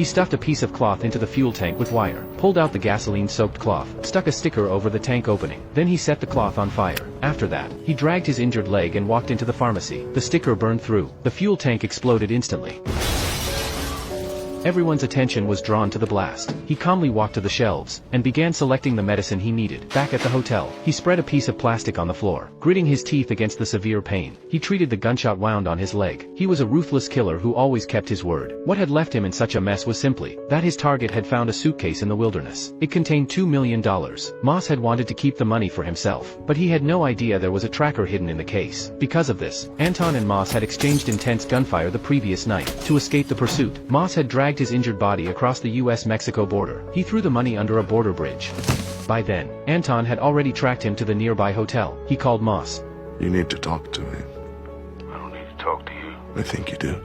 He stuffed a piece of cloth into the fuel tank with wire, pulled out the gasoline-soaked cloth, stuck a sticker over the tank opening. Then he set the cloth on fire. After that, he dragged his injured leg and walked into the pharmacy. The sticker burned through. The fuel tank exploded instantly. Everyone's attention was drawn to the blast. He calmly walked to the shelves, and began selecting the medicine he needed. Back at the hotel, he spread a piece of plastic on the floor, gritting his teeth against the severe pain. He treated the gunshot wound on his leg. He was a ruthless killer who always kept his word. What had left him in such a mess was simply that his target had found a suitcase in the wilderness. It contained $2 million. Moss had wanted to keep the money for himself, but he had no idea there was a tracker hidden in the case. Because of this, Anton and Moss had exchanged intense gunfire the previous night. To escape the pursuit, Moss had dragged his injured body across the US-Mexico border. He threw the money under a border bridge. By then, Anton had already tracked him to the nearby hotel. He called Moss. You need to talk to me. I don't need to talk to you. I think you do.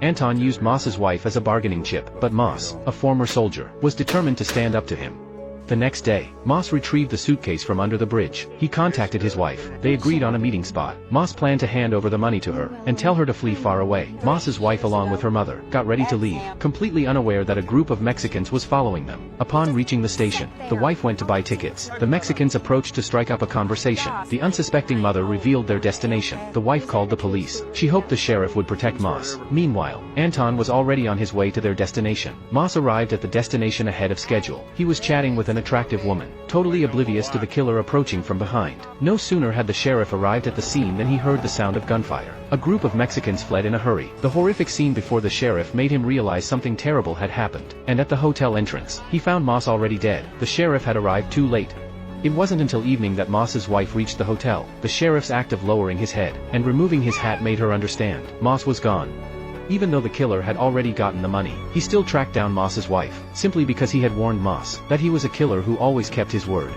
Anton used Moss's wife as a bargaining chip, but Moss, a former soldier, was determined to stand up to him. The next day, Moss retrieved the suitcase from under the bridge. He contacted his wife. They agreed on a meeting spot. Moss planned to hand over the money to her, and tell her to flee far away. Moss's wife along with her mother, got ready to leave, completely unaware that a group of Mexicans was following them. Upon reaching the station, the wife went to buy tickets. The Mexicans approached to strike up a conversation. The unsuspecting mother revealed their destination. The wife called the police. She hoped the sheriff would protect Moss. Meanwhile, Anton was already on his way to their destination. Moss arrived at the destination ahead of schedule. He was chatting with an attractive woman, totally oblivious to the killer approaching from behind. No sooner had the sheriff arrived at the scene than he heard the sound of gunfire. A group of Mexicans fled in a hurry. The horrific scene before the sheriff made him realize something terrible had happened, and at the hotel entrance, he found Moss already dead. The sheriff had arrived too late. It wasn't until evening that Moss's wife reached the hotel. The sheriff's act of lowering his head and removing his hat made her understand. Moss was gone. Even though the killer had already gotten the money, he still tracked down Moss's wife, simply because he had warned Moss that he was a killer who always kept his word.